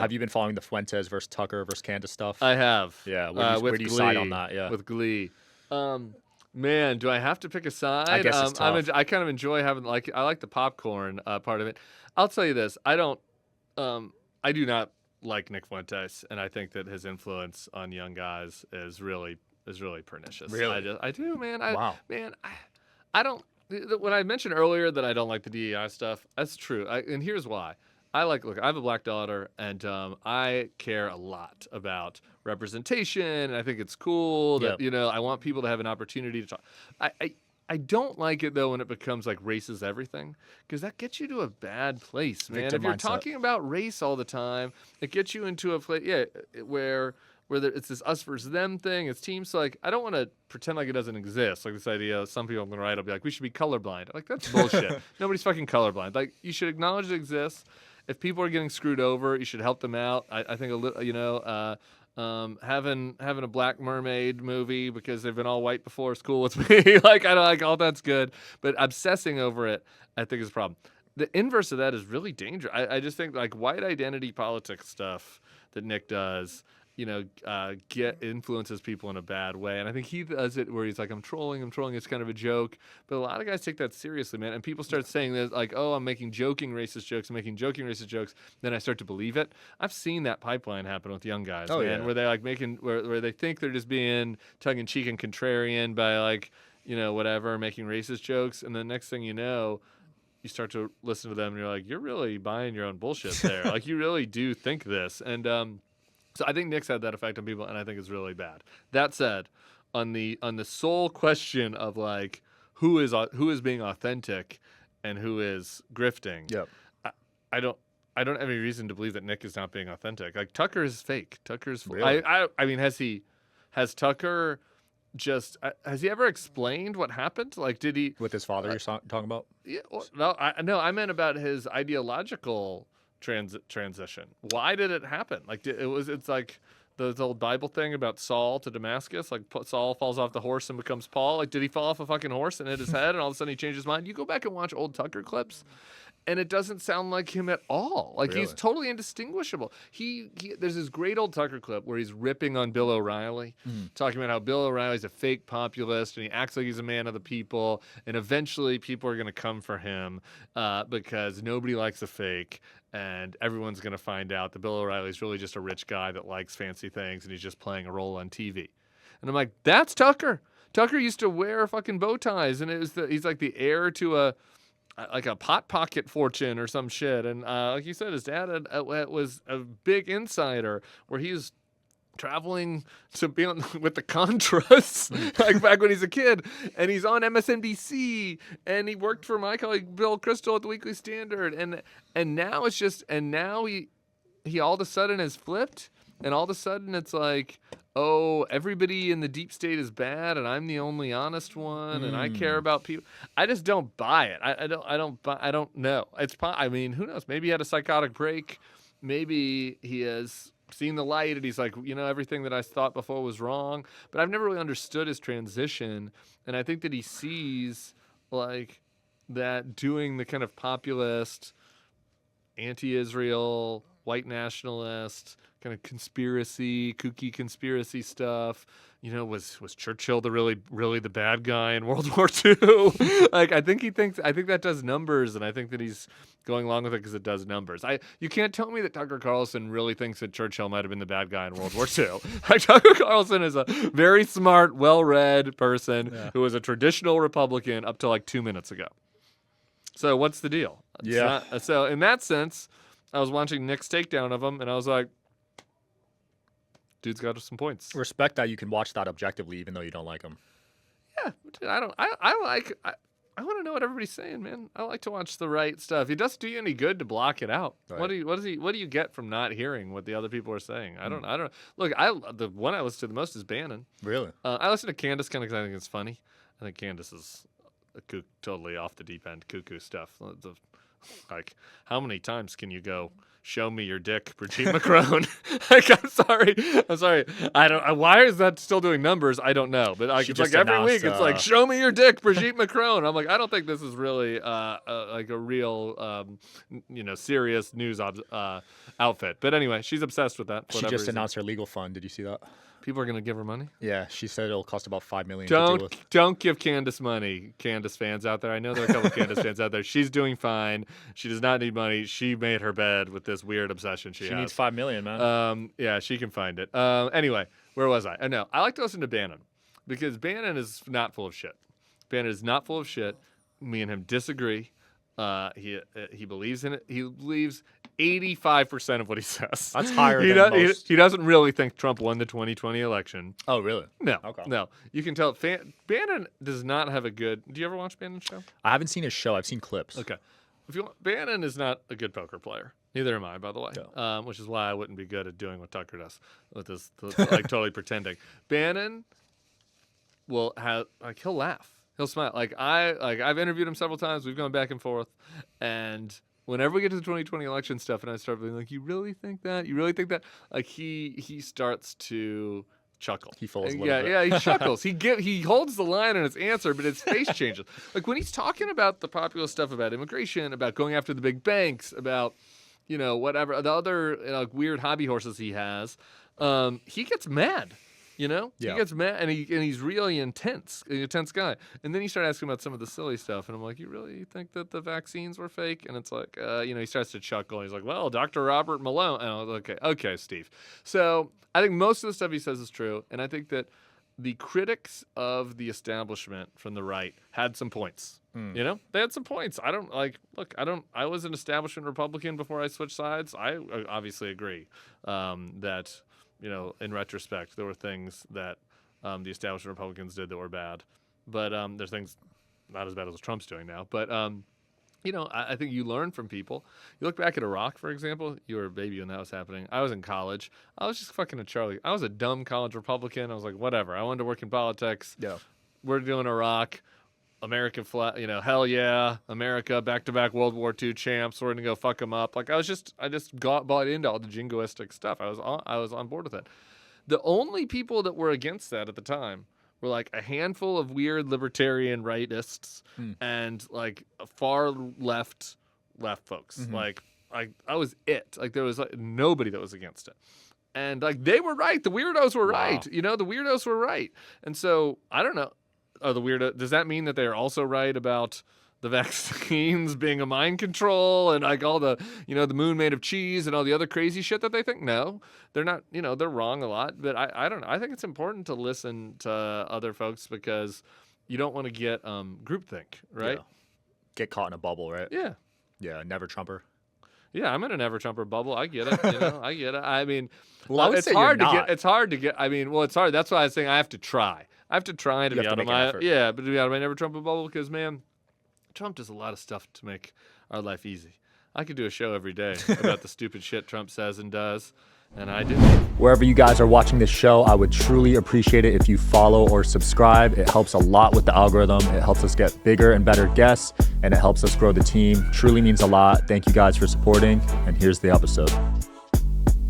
Have you been following the Fuentes versus Tucker versus Candace stuff? I have. Yeah. Where do you side on that? Yeah. With Glee. Man, do I have to pick a side? I guess it's tough. I kind of enjoy having I like the popcorn part of it. I'll tell you this: I do not like Nick Fuentes, and I think that his influence on young guys is really pernicious. Really? I do, man. Wow. Man, I don't. When I mentioned earlier that I don't like the DEI stuff, that's true. And here's why. Look, I have a black daughter, and I care a lot about representation, and I think it's cool that, I want people to have an opportunity to talk. I don't like it, though, when it becomes like race is everything, because that gets you to a bad place, man. Victim if you're mindset. talking about race all the time, it gets you into a place, where it's this us versus them thing. It's teams. Like, I don't want to pretend like it doesn't exist. Like this idea, some people on the right will be like, we should be colorblind. Like, that's bullshit. Nobody's fucking colorblind. Like, you should acknowledge it exists. If people are getting screwed over, you should help them out. I think having a Black Mermaid movie because they've been all white before is cool with me. Like, I don't like all that's good, but obsessing over it, I think is a problem. The inverse of that is really dangerous. I just think like white identity politics stuff that Nick does, influences people in a bad way. And I think he does it where he's like, I'm trolling. It's kind of a joke. But a lot of guys take that seriously, man. And people start saying this, like, oh, I'm making joking racist jokes. Then I start to believe it. I've seen that pipeline happen with young guys, where they like where they think they're just being tongue-in-cheek and contrarian by like, making racist jokes. And the next thing you know, you start to listen to them and you're like, you're really buying your own bullshit there. Like, you really do think this. And, so I think Nick's had that effect on people, and I think it's really bad. That said, on the sole question of like who is being authentic and who is grifting, I don't have any reason to believe that Nick is not being authentic. Like, Tucker is fake. Tucker's really? I mean, has Tucker just has he ever explained what happened? Like, did he With his father, you're talking about? Yeah, well, I meant about his ideological transition. Why did it happen? Like, it's like the old Bible thing about Saul to Damascus. Like, Saul falls off the horse and becomes Paul. Like, did he fall off a fucking horse and hit his head, and all of a sudden he changed his mind? You go back and watch old Tucker clips, and it doesn't sound like him at all. Like, he's totally indistinguishable. There's this great old Tucker clip where he's ripping on Bill O'Reilly, talking about how Bill O'Reilly's a fake populist, and he acts like he's a man of the people, and eventually people are going to come for him because nobody likes a fake, and everyone's going to find out that Bill O'Reilly's really just a rich guy that likes fancy things, and he's just playing a role on TV. And I'm like, that's Tucker. Tucker used to wear fucking bow ties, and he's like the heir to a pot pocket fortune or some shit. And like you said, his dad was a big insider where he's traveling to be with the Contras, like back when he's a kid, and he's on MSNBC, and he worked for my colleague Bill Kristol at the Weekly Standard, and now it's just, and now he all of a sudden has flipped, and all of a sudden it's like, oh, everybody in the deep state is bad, and I'm the only honest one, and I care about people. I just don't buy it. I don't know. I mean, who knows? Maybe he had a psychotic break. Maybe he has seen the light, and he's like, everything that I thought before was wrong. But I've never really understood his transition, and I think that he sees like that doing the kind of populist, anti-Israel, white nationalist kind of kooky conspiracy stuff. Was Churchill really the bad guy in World War II? Like, I think that does numbers, and I think that he's going along with it because it does numbers. You can't tell me that Tucker Carlson really thinks that Churchill might have been the bad guy in World War II. Like, Tucker Carlson is a very smart, well-read person who was a traditional Republican up to like 2 minutes ago. So what's the deal? So in that sense, I was watching Nick's takedown of him, and I was like, dude's got some points. Respect that you can watch that objectively, even though you don't like him. Yeah, dude, I want to know what everybody's saying, man. I like to watch the right stuff. It doesn't do you any good to block it out. Right. What do you get from not hearing what the other people are saying? I don't. Look, the one I listen to the most is Bannon. Really? I listen to Candace kind of because I think it's funny. I think Candace is totally off the deep end, cuckoo stuff. Like, how many times can you go show me your dick, Brigitte Macron. Like, I'm sorry. I don't. Why is that still doing numbers? I don't know. But like, it's like every week, it's like, show me your dick, Brigitte Macron. I'm like, I don't think this is really like a real, serious news outfit. But anyway, she's obsessed with that. She just announced her legal fund. Did you see that? People are going to give her money? Yeah, she said it'll cost about $5 million to deal with. Don't give Candace money, Candace fans out there. I know there are a couple of Candace fans out there. She's doing fine. She does not need money. She made her bed with this weird obsession she has. She needs $5 million, man. Yeah, she can find it. Anyway, where was I? No, I like to listen to Bannon because Bannon is not full of shit. Bannon is not full of shit. Me and him disagree. He believes in it. He believes 85% of what he says. That's higher than most. He doesn't really think Trump won the 2020 election. Oh, really? No. Okay. No. You can tell. Bannon does not have a good. Do you ever watch Bannon's show? I haven't seen his show. I've seen clips. Okay. Bannon is not a good poker player. Neither am I, by the way. No. Which is why I wouldn't be good at doing what Tucker does with this, like totally pretending. Bannon will have he'll laugh. He'll smile. I've interviewed him several times. We've gone back and forth, and whenever we get to the 2020 election stuff, and I start being like, "You really think that? You really think that?" Like he starts to chuckle. He folds a little bit. Yeah, he chuckles. He holds the line in his answer, but his face changes. Like when he's talking about the populist stuff about immigration, about going after the big banks, about whatever the other weird hobby horses he has, he gets mad. He gets mad, and he's really intense, an intense guy. And then you start asking about some of the silly stuff, and I'm like, you really think that the vaccines were fake? And it's like, he starts to chuckle. And he's like, well, Dr. Robert Malone. And I was like, okay, Steve. So I think most of the stuff he says is true, and I think that the critics of the establishment from the right had some points. They had some points. I was an establishment Republican before I switched sides. I obviously agree that. In retrospect, there were things that the establishment Republicans did that were bad. But there's things not as bad as Trump's doing now. But, I think you learn from people. You look back at Iraq, for example. You were a baby when that was happening. I was in college. I was just fucking a Charlie. I was a dumb college Republican. I was like, whatever. I wanted to work in politics. Yeah. We're doing Iraq. American flag, hell yeah, America, back-to-back World War II champs. We're gonna go fuck them up. Like I just bought into all the jingoistic stuff. I was on board with it. The only people that were against that at the time were like a handful of weird libertarian rightists and like far left folks. Mm-hmm. Like I was it. Like there was nobody that was against it. And like they were right. The weirdos were right. The weirdos were right. And so I don't know. Does that mean that they're also right about the vaccines being a mind control and like all the, the moon made of cheese and all the other crazy shit that they think? No, they're not, they're wrong a lot, but I don't know. I think it's important to listen to other folks because you don't want to get groupthink, right? Yeah. Get caught in a bubble, right? Yeah. Yeah, never Trumper. Yeah, I'm in a never Trumper bubble. I get it. I get it. I mean, I would it's say hard you're to not. get. It's hard to get. I mean, it's hard. That's why I was saying I have to try. I have to try to be out of my but to be out of my never Trumper bubble because man, Trump does a lot of stuff to make our life easy. I could do a show every day about the stupid shit Trump says and does, and I do. Wherever you guys are watching this show, I would truly appreciate it if you follow or subscribe. It helps a lot with the algorithm. It helps us get bigger and better guests, and it helps us grow the team. Truly means a lot. Thank you guys for supporting, and here's the episode.